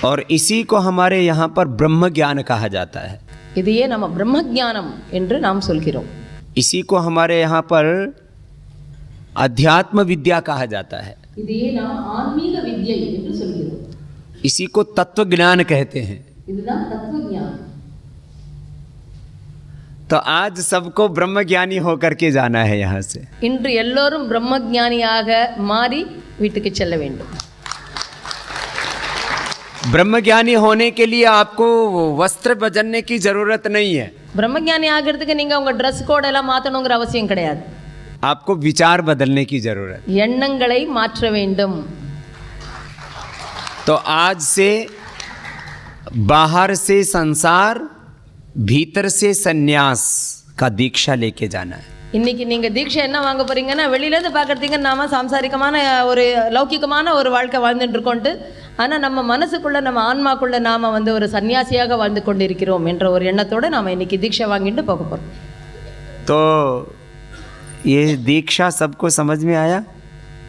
और इसी को हमारे यहाँ पर ब्रह्म ज्ञान कहा जाता है। இதையே நம்ம பிரம்ம ஞானம் என்று நாம் சொல்கிறோம். इसी को हमारे यहाँ पर अध्यात्म विद्या कहा जाता है। இதையே நாம் ஆன்மீக வித்யை என்று சொல்கிறோம். इसी को तत्व ज्ञान कहते हैं। இதுதான் தத்துவ ஞானம். तो आज सबको ब्रह्म ज्ञानी होकर के जाना है यहाँ से। இன்று எல்லோரும் பிரம்ம ஞானியாக மாறி வீட்டுக்கு செல்ல வேண்டும். ब्रह्म ज्ञानी होने के लिए आपको वस्त्र बदलने की जरूरत नहीं है। பிரம்ம ஞானி ஆகிறதுக்கு நீங்க உங்க ட்ரெஸ் கோட் எல்லாம் மாத்தணுங்கிற அவசியம் கிடையாது. आपको विचार बदलने की जरूरत। எண்ணங்களை மாற்ற வேண்டும். तो आज से बाहर से संसार, भीतर से सन्यास का दीक्षा लेके जाना है। இன்னைக்கு நீங்க தீட்சை என்ன வாங்க போறீங்கன்னா, வெளியில இருந்து பார்க்கறதுக்கு நாம சாம்சாரிகமான ஒரு லௌகிகமான ஒரு வாழ்க்கை வாழ்ந்துட்டு இருக்கோம்ட்டு, ஆனா நம்ம மனசுக்குள்ள நம்ம ஆன்மாக்குள்ள நாம வந்து ஒரு சன்னியாசியாக வாழ்ந்து கொண்டிருக்கிறோம் என்ற ஒரு எண்ணத்தோட நாம இன்னைக்கு தீட்சை வாங்கிட்டு போக போறோம். तो ये दीक्षा सबको समझ में आया?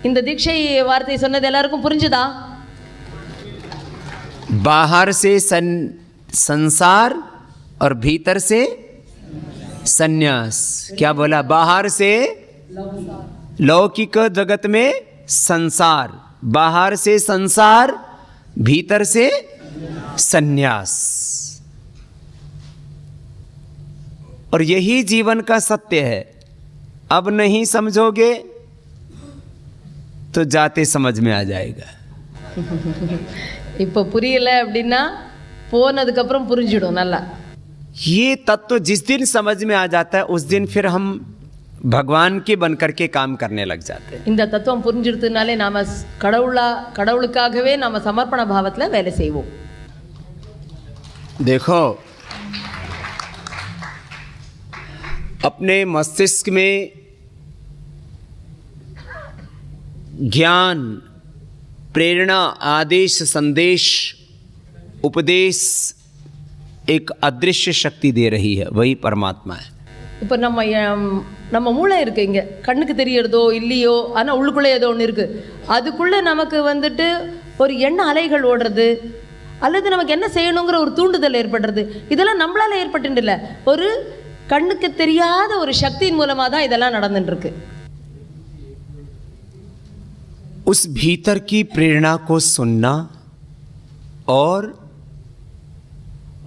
இந்த தீட்சை வார்த்தை சொன்னது எல்லாருக்கும் புரிஞ்சுதா? बाहर से संसार और भीतर से सन्यास। क्या बोला? बाहर से लौकिक जगत में संसार, बाहर से संसार, भीतर से सन्यास। और यही जीवन का सत्य है। अब नहीं समझोगे तो जाते समझ में आ जाएगा। இப்போ புரியல அப்படின்னா போனதுக்கு அப்புறம் புரிஞ்சிடும் நல்லா. ये तत्व जिस दिन समझ में आ जाता है उस दिन फिर हम भगवान के बनकर के काम करने लग जाते हैं। இந்த தத்துவம் புரிஞ்சிடுதுனாலே நாம கடவுளுக்காகவே நாம சமர்ப்பண பாவத்துல வேலை செய்வோம். देखो, अपने मस्तिष्क में ज्ञान, प्रेरणा, आदेश, संदेश, उपदेश एक अदृश्य शक्ति दे रही है, वही परमात्मा है। இப்போ நம்ம மூளை இருக்கு, இங்கே கண்ணுக்கு தெரியறதோ இல்லையோ, ஆனால் உள்ளுக்குள்ளே ஏதோ ஒன்று இருக்குது. அதுக்குள்ளே நமக்கு வந்துட்டு ஒரு எண்ண அலைகள் ஓடுறது, அல்லது நமக்கு என்ன செய்யணுங்கிற ஒரு தூண்டுதல் ஏற்படுறது, இதெல்லாம் நம்மளால ஏற்பட்டு இல்லை, ஒரு கண்ணுக்கு தெரியாத ஒரு சக்தியின் மூலமாக தான் இதெல்லாம் நடந்துட்டுருக்கு. उस भीतर की प्रेरणा को सुनना और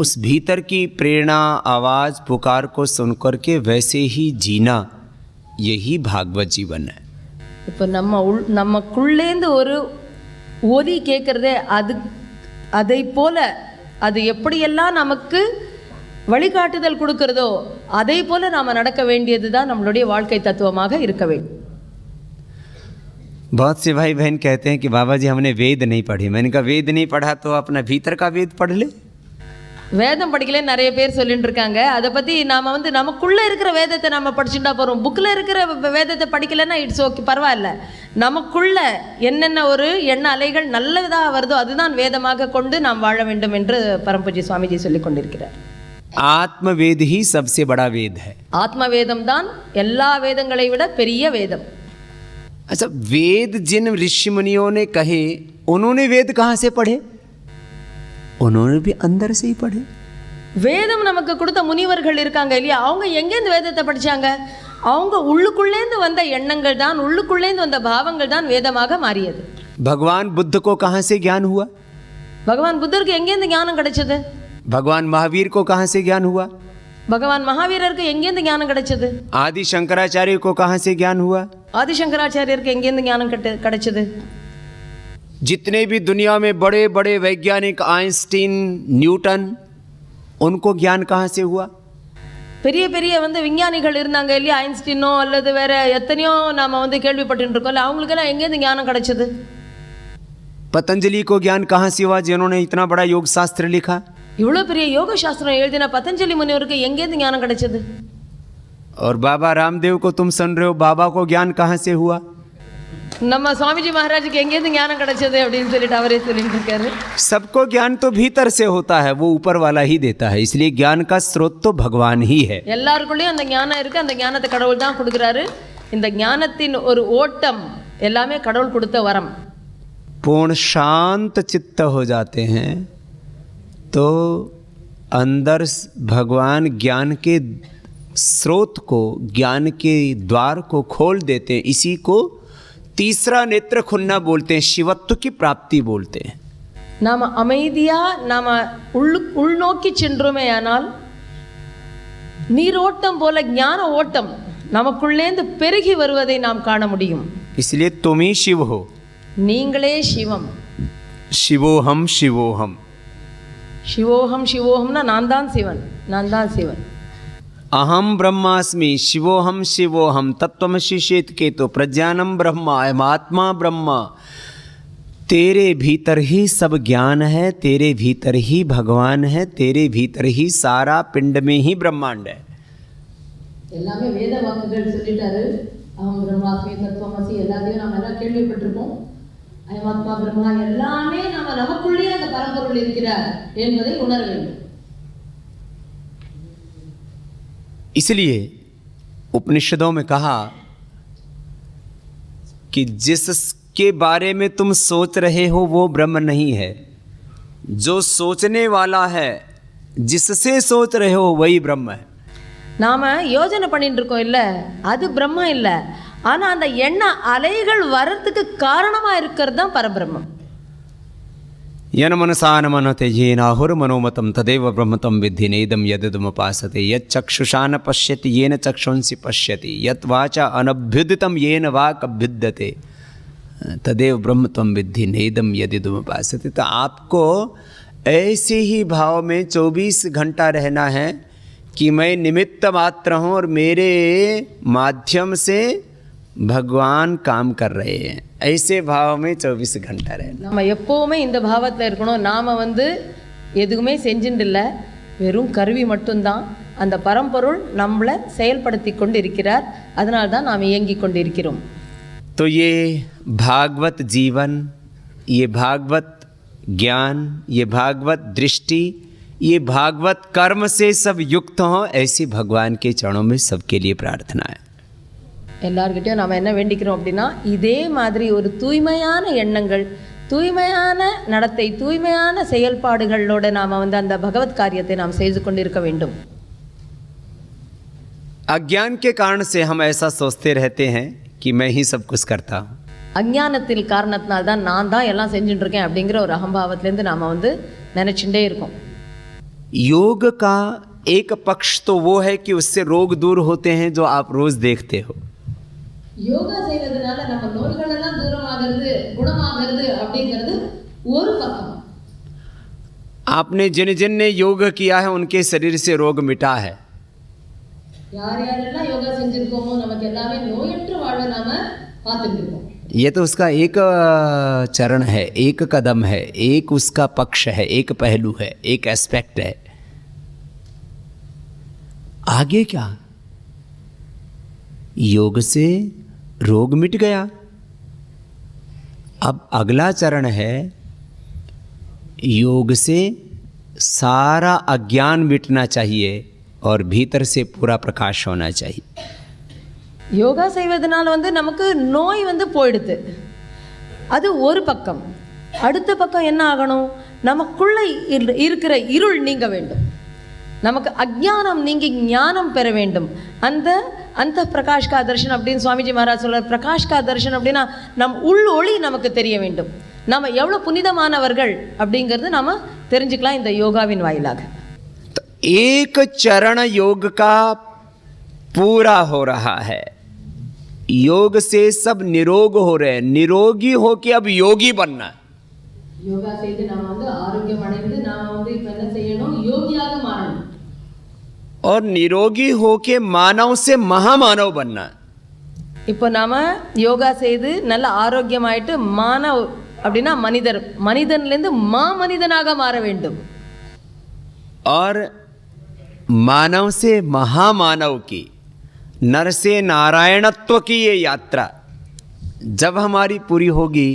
उस भीतर की प्रेरणा, आवाज, पुकार को सुनकर के वैसे ही जीना, यही भागवत जीवन है। இப்போ நமக்குள்ளேந்து ஒரு ஒலி கேட்குறதே, அதை போல அது எப்படியெல்லாம் நமக்கு வழிகாட்டுதல் கொடுக்கிறதோ அதை போல நாம் நடக்க வேண்டியது தான் நம்மளுடைய வாழ்க்கை தத்துவமாக இருக்க வேண்டும். बहुत से भाई बहन कहते हैं कि बाबा जी हमने वेद नहीं पढ़ी। मैंने कहा वेद नहीं पढ़ा तो अपना भीतर का वेद पढ़ ले। வேதம் படிக்கலன்னு நிறைய பேர் சொல்லிட்டு இருக்காங்க. அதை பற்றி நாம் வந்து நமக்குள்ளே இருக்கிற வேதத்தை நம்ம படிச்சுட்டா போகிறோம். புக்கில் இருக்கிற வேதத்தை படிக்கலைன்னா இட்ஸ் ஓகே, பரவாயில்ல. நமக்குள்ள என்னென்ன ஒரு எண்ண அலைகள் நல்லதாக வருதோ அதுதான் வேதமாக கொண்டு நாம் வாழ வேண்டும் என்று பரம்பூஜ்ய சுவாமிஜி சொல்லிக் கொண்டிருக்கிறார். आत्मवेद ही सबसे बड़ा वेद है। ஆத்ம வேதம் தான் எல்லா வேதங்களை விட பெரிய வேதம். अच्छा, वेद जिन ऋषि मुनियों ने कहे, उन्होंने वेद कहाँ से पढ़े? उन्होंने भी अंदर से ही पढ़े। வேதம் நமக்கு கொடுத்த முனிவர்கள் இருக்காங்க இல்லையா, அவங்க எங்கேருந்து வேதத்தை படிச்சாங்க? அவங்க உள்ளுக்குள்ளேந்து வந்த எண்ணங்கள் தான், உள்ளுக்குள்ளேந்து வந்த பாவங்கள் தான் வேதமாக மாறியது. भगवान बुद्ध को कहाँ से ज्ञान हुआ? பகவான் புத்தருக்கு எங்கேருந்து ஞானம் கிடைச்சது? भगवान महावीर को कहाँ से ज्ञान हुआ? பகவான் மகாவீரருக்கு எங்கேருந்து ஞானம் கிடைச்சது? आदि शंकराचार्य को कहाँ से ज्ञान हुआ? ஆதிசங்கராச்சாரியருக்கு எங்கேருந்து ஞானம் கிடைச்சது? जितने भी दुनिया में बड़े बड़े वैज्ञानिक, आइंस्टीन, न्यूटन, उनको ज्ञान कहाँ से हुआ? பெரிய பெரிய வந்து விஞ்ஞானிகள் இருந்தாங்க இல்லையா, ஐன்ஸ்டீனோ அல்லது வேற எத்தனையோ நாம வந்து கேள்விப்பட்டு இருக்கோம்ல, அவங்களுக்கெல்லாம் எங்கேருந்து ஞானம் கிடைச்சது? पतंजलि को ज्ञान कहाँ से हुआ जिन्होंने इतना बड़ा योग शास्त्र लिखा? இவ்வளோ பெரிய யோக சாஸ்திரம் எழுதின பதஞ்சலி முனிவருக்கு எங்கேருந்து ஞானம் கிடைச்சது? और बाबा रामदेव को तुम सुन रहे हो, बाबा को ज्ञान कहाँ से हुआ? நம்ம சுவாமிஜி மகாராஜுக்கு எங்கேருந்து ஞானம் கிடைச்சது அப்படின்னு சொல்லிட்டு அவரே சொல்லிட்டு இருக்காரு. सबको ज्ञान तो भीतर से होता है, वो ऊपर वाला ही देता है, इसलिए ज्ञान का स्रोत तो भगवान ही है। எல்லாருக்குள்ளேயும் அந்த ஞானம் இருக்கு, அந்த ஞானத்தை கடவுள் தான் கொடுக்குறாரு. இந்த ஞானத்தின் ஒரு ஓட்டம் எல்லாமே கடவுள் கொடுத்த வரம். पूर्ण शांत चित्त हो जाते हैं तो अंदर भगवान ज्ञान के स्रोत को, ज्ञान के द्वार को खोल देते हैं। इसी को तीसरा नेत्र खुलना बोलते हैं, शिवत्व की प्राप्ति बोलते हैं। நாம் அமைதியா நாம் உள்நோக்கி சென்றோமேயானால் நீரோட்டம் போல ஞான ஓட்டம் நமக்குள்ளேந்து பெருகி வருவதை நாம் காண முடியும். इसलिए तुम ही शिव हो, நீங்களே சிவம். शिवोहम शिवोहम, சிவோகம் சிவோகம்னா நான் தான் சிவன், நான் தான் சிவன். अहम ब्रह्मास्मि शिवोहम शिवोहम तत्त्वमसि श्वेतकेतो प्रज्ञानम ब्रह्मा अयमात्मा ब्रह्मा। तेरे भीतर ही सब ज्ञान है, तेरे भीतर ही भगवान है, तेरे भीतर ही सारा पिंड में ही ब्रह्मांड है। எல்லாமே வேத வாக்குகள் சொல்லிட்டாரு. அகம் பிரம்மாஸ்மி தத்துவமசி எல்லாத்தையும் நாம எல்லாம் கேள்விப்பட்டிருப்போம். அயமாத்மா பிரம்மா எல்லாமே நாம நமக்குள்ளே அந்த பரம்பொருள் இருக்கிறார் என்பதை உணர வேண்டும். इसलिए उपनिषदों में कहा कि जिसके बारे में तुम सोच रहे हो वो ब्रह्म नहीं है, जो सोचने वाला है, जिससे सोच रहे हो वही ब्रह्म है। நாம யோசனை பண்ணிட்டு இருக்கோம் இல்ல, அது பிரம்மம் இல்ல. ஆனா அந்த எண்ண அலைகள் வரதுக்கு காரணமா இருக்கிறது தான் பரபிரம்மம். यन मनसा न मनते येनाहुर्मनोमतं तदेव ब्रह्मतं विद्धि नेदं यदिदमुपासते यच्चक्षुषा न पश्यति येन चक्षुंसि पश्यति यत् वाचा अनभ्युदितं येन वाक् अभ्युद्यते तदेव ब्रह्मत्वं विद्धि नेदं यदिदमुपासते। तो आपको ऐसे ही भाव में 24 घंटा रहना है कि मैं निमित्त मात्र हूँ और मेरे माध्यम से भगवान काम कर रहे हैं। ऐसे भाव में 24 घंटा रहना। நம்ம எப்பவுமே இந்த பாவத்தில் இருக்கணும். நாம எதுவுமே செஞ்சுட்டு இல்லை, வெறும் கருவி மட்டும்தான். அந்த பரம்பொருள் நம்மளை செயல்படுத்தி கொண்டு இருக்கிறார், அதனால தான் நாம் இயங்கி கொண்டு இருக்கிறோம். तो ये भागवत जीवन, ये भागवत ज्ञान, ये भागवत दृष्टि, ये भागवत कर्म से सब युक्त हों, ऐसी भगवान के चरणों में सबके लिए प्रार्थना है। எல்லார்கிட்டையும் நாம் என்ன வேண்டிக்கிறோம் அப்படின்னா, இதே மாதிரி ஒரு தூய்மையான எண்ணங்கள், தூய்மையான நடத்தை, தூய்மையான செயல்பாடுகளோட நாம் அந்த பகவத் காரியத்தை நாம் செய்து கொண்டிருக்க வேண்டும். अज्ञान के कारण से हम ऐसा सोचते रहते हैं कि मैं ही सब कुछ करता हूँ। அஞ்ஞானத்தில் காரணத்தினால தான் நான் தான் எல்லாம் செஞ்சுட்டு இருக்கேன் அப்படிங்கிற ஒரு அகம்பாவத்திலேருந்து நாம் நினச்சிட்டே இருக்கோம். योग का एक पक्ष तो वो है कि उससे रोग दूर होते हैं जो आप रोज देखते हो। யோகா செய்வதனால நம்ம நோய்கள் எல்லாம் தூரமாகிறது, குணமாகிறது அப்படிங்கிறது ஒரு பக்கம். आपने जिन जिन ने योग किया है उनके शरीर से रोग मिटा है। யார் யாரெல்லாம் யோகா செஞ்சிருக்கோமோ நமக்கு எல்லாமே நோயற்ற வாழ்வை நாம பார்த்துட்டு இருக்கோம். ये तो उसका एक चरण है, एक कदम है, एक उसका पक्ष है, एक पहलू है, एक एस्पेक्ट है। आगे क्या? योग से रोग मिट गया, अब अगला चरण है योग से सारा अज्ञान मिटना चाहिए और भीतर से पूरा प्रकाश होना चाहिए। யோகா செய்வதனால நமக்கு நோய் போயிடுது, அது ஒரு பக்கம். அடுத்த பக்கம் என்ன ஆகணும்? நமக்குள்ள இருக்கிற இருள் நீங்க வேண்டும், நமக்கு அஜ்ஞானம் நீங்கி ஞானம் பெற வேண்டும். அந்த பிரகாஷ் கா தர்ஷன் அப்படின்னு சுவாமிஜி மகாராஜ் சொல்றார். பிரகாஷ் கா தர்ஷன் அப்படின்னா நம் உள் ஒளி நமக்கு தெரிய வேண்டும், நம்ம எவ்வளோ புனிதமானவர்கள் அப்படிங்கிறது நாம் தெரிஞ்சுக்கலாம் இந்த யோகாவின் வாயிலாக. एक चरण योग का पूरा हो रहा है, योग से सब निरोग हो रहे हैं, निरोगी हो के अब योगी बनना है। யோகா செய்து நாம் ஆரோக்கியம் அடைந்து நாம் இப்போ என்ன செய்யணும்? யோகியாக மாறணும். और निरोगी हो के मानव से महामानव बनना है। இப்போ நாம் யோகா செய்து நல்ல ஆரோக்கியமாயிட்டு மானவ் அப்படின்னா மனிதர், மனிதன்லேருந்து மாமனிதனாக மாற வேண்டும். और मानव से महामानव की, नर से नारायणत्व की ये यात्रा जब हमारी पूरी होगी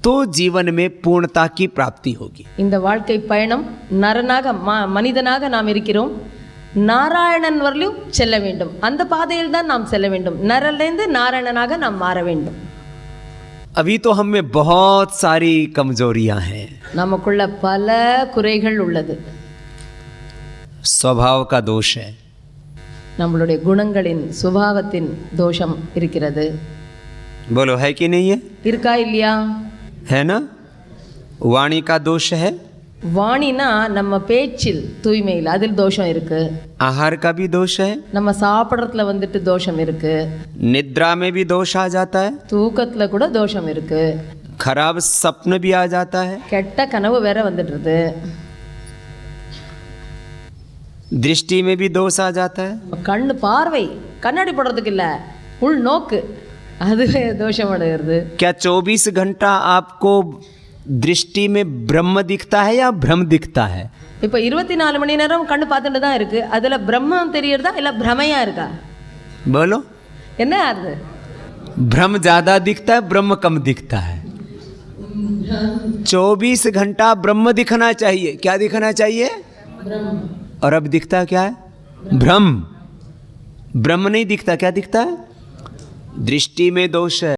तो जीवन में पूर्णता की प्राप्ति होगी। இந்த வாழ்க்கை பயணம் நரனாக மனிதனாக நாம் இருக்கிறோம், நாராயணன் வரலையும் செல்ல வேண்டும். அந்த பாதையில் தான் நாம் செல்ல வேண்டும். நரலேந்து நாராயணனாக நாம் மாற வேண்டும். अभी तो हम में बहुत सारी कमजोरियां हैं। நமக்குள்ள பல குறைகள் உள்ளது. स्वभाव का दोष है। நம்மளுடைய குணங்களின் சுபாவத்தின் தோஷம் இருக்கிறது. बोलो है कि नहीं है? இருக்கா இல்லையா? है ना? वाणी का दोष है। வாணினா நம்ம பேச்சில் தூய்மை இல்லை, அதில் தோஷம் இருக்கு. आहार का भी दोष है। நம்ம சாப்பிட்றதுல வந்துட்டு தோஷம் இருக்கு. निद्रा में भी दोष आ जाता है। தூக்கத்துல கூட தோஷம் இருக்கு. खराब सपन भी आ जाता है। கெட்ட கனவு வேற வந்துடுறது. दृष्टि में भी दोष आ जाता है। கண்ணு பார்வை, கண்ணாடி போடுறதுக்கு இல்லை, உள் நோக்கு, அது தோஷம் அடைகிறது. क्या 24 घंटा आपको दृष्टि में ब्रह्म दिखता है या भ्रम दिखता है? இப்போ 24 மணி நேரம் கண்ணு பார்த்துட்டு தான் இருக்கு, அதுல பிரம்மம் தெரியறதா இல்ல பிரமையா இருக்கா? बोलो। என்ன ஆகுது? भ्रम ज्यादा दिखता है, ब्रह्म कम दिखता है। 24 घंटा ब्रह्म दिखना चाहिए। क्या दिखना चाहिए? और अब दिखता क्या है? भ्रम। ब्रह्म नहीं दिखता, क्या दिखता है? दृष्टि में दोष है।